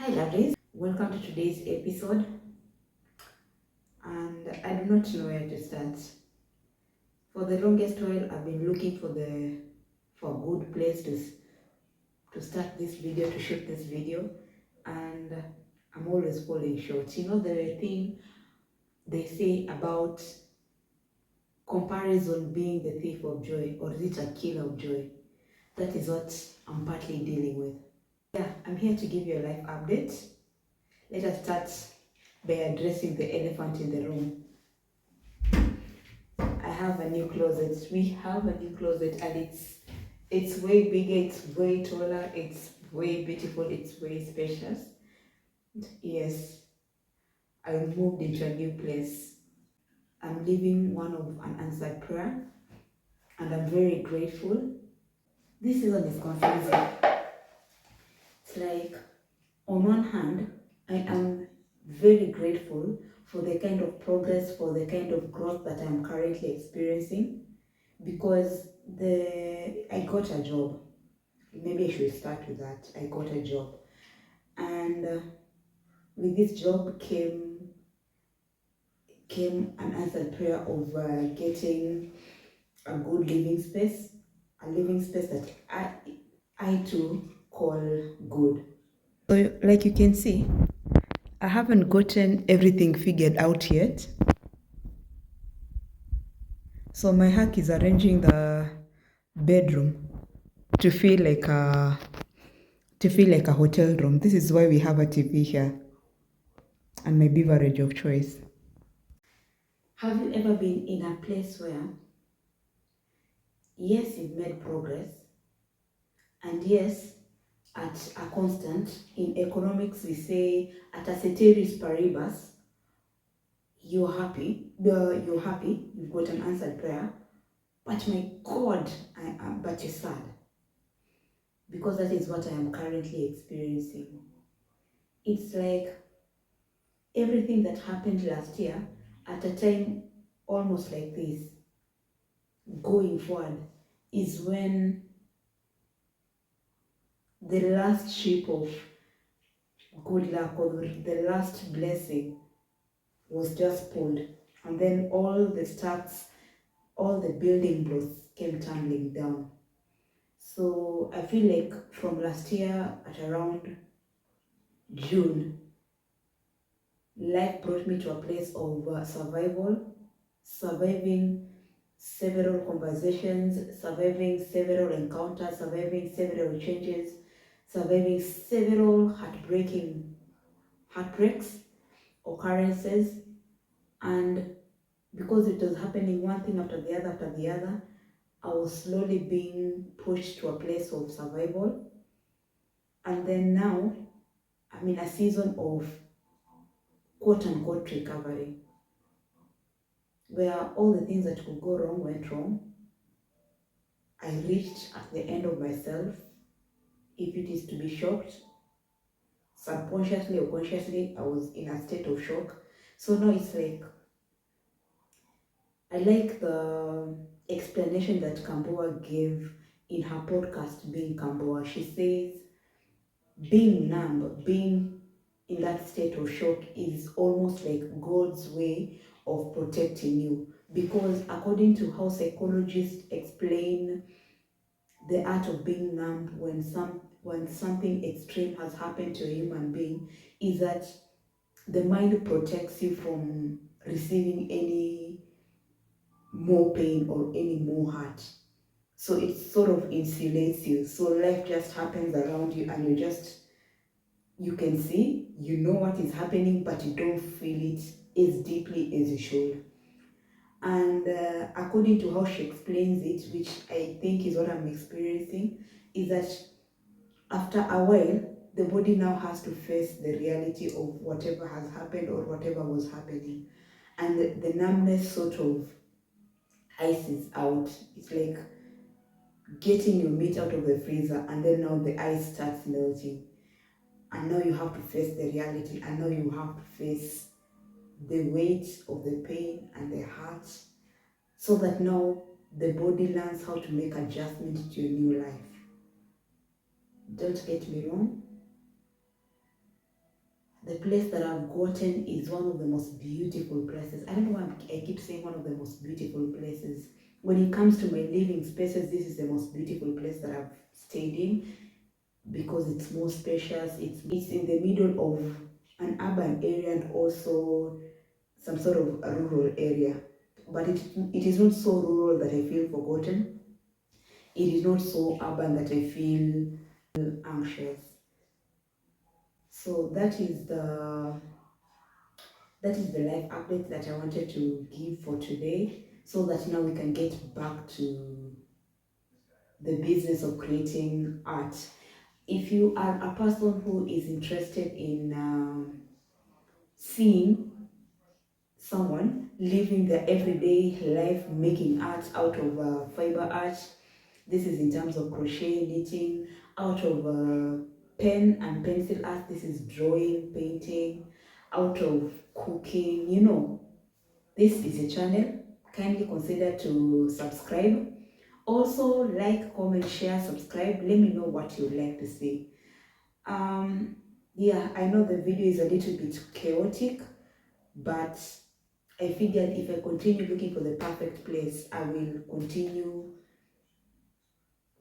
Hi lovelies, welcome to today's episode, and I do not know where to start. For the longest while I've been looking for a good place to start this video, to shoot this video, and I'm always falling short. You know the thing they say about comparison being the thief of joy, or is it a killer of joy? That is what I'm partly dealing with. Yeah, I'm here to give you a life update. Let us start by addressing the elephant in the room. I have a new closet. We have a new closet, and it's way bigger, it's way taller, it's way beautiful, it's way spacious. Yes, I moved into a new place. I'm living one of an answered prayer, and I'm very grateful. This season is confusing. It's like, on one hand, I am very grateful for the kind of progress, for the kind of growth that I'm currently experiencing, because I got a job. Maybe I should start with that. I got a job, and with this job came an answered prayer of getting a good living space, a living space that I too call good. So, like you can see, I haven't gotten everything figured out yet. So my hack is arranging the bedroom to feel like a hotel room. This is why we have a TV here and my beverage of choice. Have you ever been in a place where, yes, you've made progress, and yes, at a constant, in economics we say at a ceteris paribus, you're happy, you've got an answered prayer, but my God, but you're sad, because that is what I am currently experiencing. It's like everything that happened last year at a time almost like this, going forward, is when the last ship of good luck, or the last blessing, was just pulled, and then all the stacks, all the building blocks came tumbling down. So I feel like from last year at around June, life brought me to a place of survival, surviving several conversations, surviving several encounters, surviving several changes, surviving several heartbreaks, occurrences, and because it was happening one thing after the other, I was slowly being pushed to a place of survival. And then now I'm in a season of quote unquote recovery, where all the things that could go wrong went wrong. I reached at the end of myself. If it is to be shocked, subconsciously or consciously, I was in a state of shock. So now it's like, I like the explanation that Kamboa gave in her podcast, Being Kamboa. She says, being numb, being in that state of shock is almost like God's way of protecting you. Because according to how psychologists explain the art of being numb when something extreme has happened to a human being, is that the mind protects you from receiving any more pain or any more hurt. So it sort of insulates you. So life just happens around you, and you can see, you know what is happening, but you don't feel it as deeply as you should. And according to how she explains it, which I think is what I'm experiencing, is that after a while, the body now has to face the reality of whatever has happened or whatever was happening. And the numbness sort of ices out. It's like getting your meat out of the freezer, and then now the ice starts melting. And now you have to face the reality, and now you have to face the weight of the pain and the hurt, so that now the body learns how to make adjustment to your new life. Don't get me wrong, the place that I've gotten is one of the most beautiful places. I don't know why I keep saying one of the most beautiful places. When it comes to my living spaces, this is the most beautiful place that I've stayed in because it's more spacious. It's in the middle of an urban area and also some sort of a rural area. But it is not so rural that I feel forgotten. It is not so urban that I feel anxious. So that is the life update that I wanted to give for today, so that now we can get back to the business of creating art. If you are a person who is interested in seeing someone living their everyday life making art out of fiber art, this is in terms of crochet, knitting, out of pen and pencil art, this is drawing, painting, out of cooking, this is a channel. Kindly consider to subscribe. Also, like, comment, share, subscribe. Let me know what you'd like to see. Yeah, I know the video is a little bit chaotic, but I figured if I continue looking for the perfect place, I will continue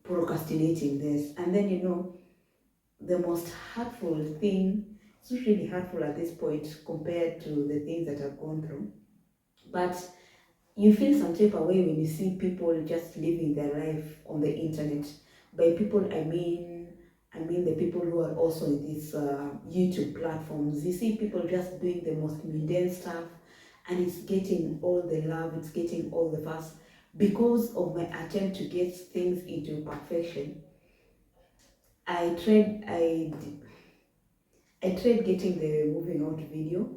procrastinating this. And then, the most hurtful thing, it's not really hurtful at this point compared to the things that I've gone through, but you feel some type of way when you see people just living their life on the internet. By people, I mean the people who are also in these YouTube platforms. You see people just doing the most mundane stuff, and it's getting all the love, it's getting all the fuss. Because of my attempt to get things into perfection, I tried getting the moving out video.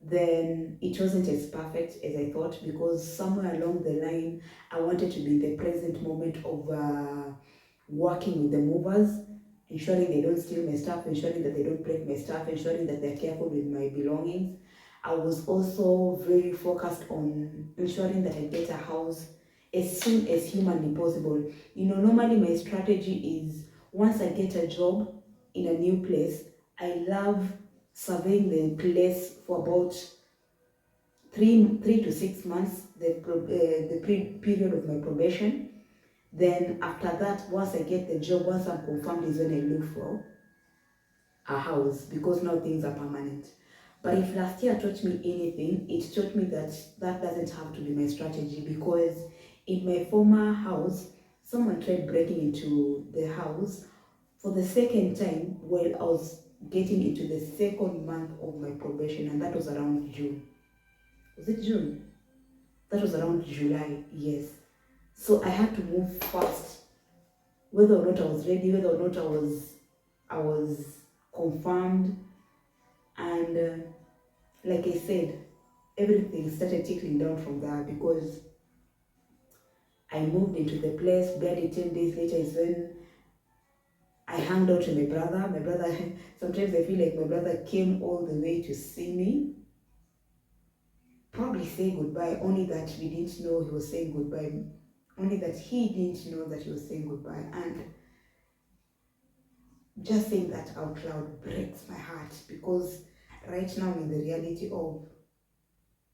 Then it wasn't as perfect as I thought, because somewhere along the line I wanted to be in the present moment of working with the movers, ensuring they don't steal my stuff, ensuring that they don't break my stuff, ensuring that they're careful with my belongings. I was also very focused on ensuring that I get a house as soon as humanly possible. Normally my strategy is, once I get a job in a new place, I love surveying the place for about 3 to 6 months, the period of my probation. Then after that, once I get the job, once I'm confirmed, is when I look for a house, because now things are permanent. But if last year taught me anything, it taught me that that doesn't have to be my strategy, because in my former house, someone tried breaking into the house for the second time while I was getting into the second month of my probation, and that was around June. Was it June? That was around July, yes. So I had to move fast, whether or not I was ready, whether or not I was confirmed, and like I said, everything started tickling down from there, because I moved into the place. Barely 10 days later is when I hung out to my brother. My brother, sometimes I feel like my brother came all the way to see me, probably say goodbye, only that we didn't know he was saying goodbye, only that he didn't know that he was saying goodbye. And just saying that out loud breaks my heart, because right now I'm in the reality of,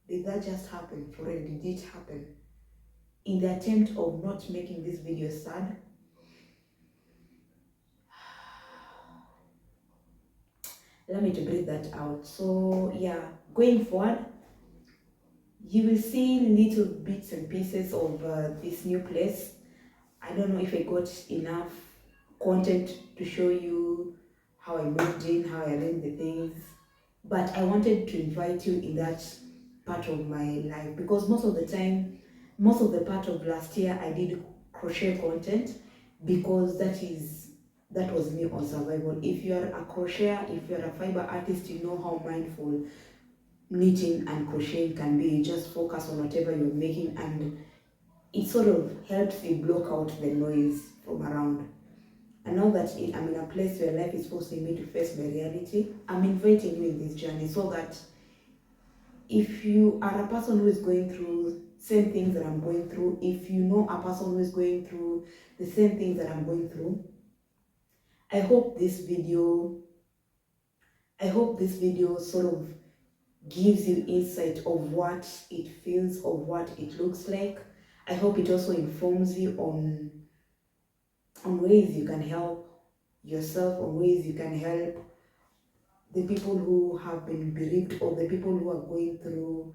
did that just happen for real? Did it happen? In the attempt of not making this video sad, allow me to breathe that out. So yeah, going forward, you will see little bits and pieces of this new place. I don't know if I got enough content to show you how I moved in, how I arranged the things, but I wanted to invite you in that part of my life, because most of the part of last year I did crochet content, because that was me on survival. If you're a crocheter, if you're a fiber artist, you know how mindful knitting and crocheting can be. You just focus on whatever you're making, and it sort of helps you block out the noise from around. And now that I'm in a place where life is forcing me to face my reality, I'm inviting you in this journey, so that if you are a person who is going through same things that I'm going through, if you know a person who is going through the same things that I'm going through, I hope this video I hope this video sort of gives you insight of what it feels, of what it looks like. I hope it also informs you on ways you can help yourself, on ways you can help the people who have been bereaved, or the people who are going through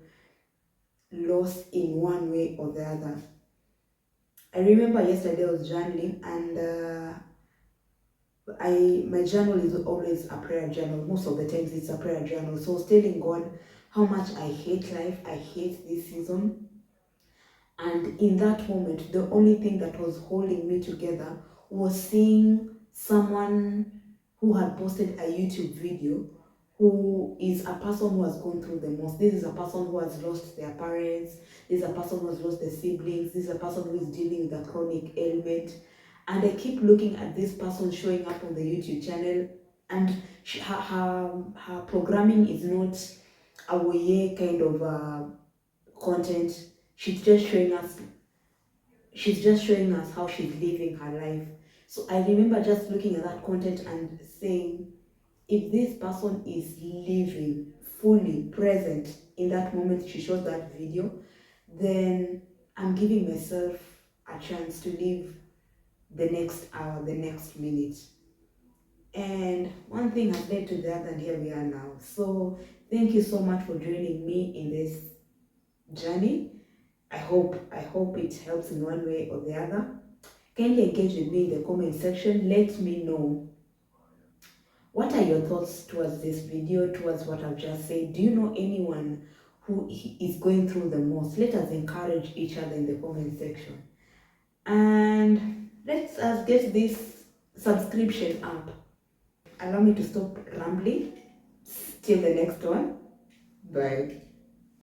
loss in one way or the other. I remember yesterday I was journaling, and my journal is always a prayer journal. Most of the times it's a prayer journal. So I was telling God how much I hate life, I hate this season. And in that moment, the only thing that was holding me together was seeing someone who had posted a YouTube video, who is a person who has gone through the most. This is a person who has lost their parents. This is a person who has lost their siblings. This is a person who is dealing with a chronic ailment. And I keep looking at this person showing up on the YouTube channel, and her programming is not a way kind of content. She's just showing us how she's living her life. So I remember just looking at that content and saying, if this person is living fully present in that moment she shows that video, then I'm giving myself a chance to live the next hour, the next minute. And one thing has led to the other, and here we are now. So thank you so much for joining me in this journey. I hope it helps in one way or the other. Kindly engage with me in the comment section. Let me know, what are your thoughts towards this video, towards what I've just said. Do you know anyone who is going through the most? Let us encourage each other in the comment section. And let us get this subscription up. Allow me to stop rambling. Till the next one. Bye.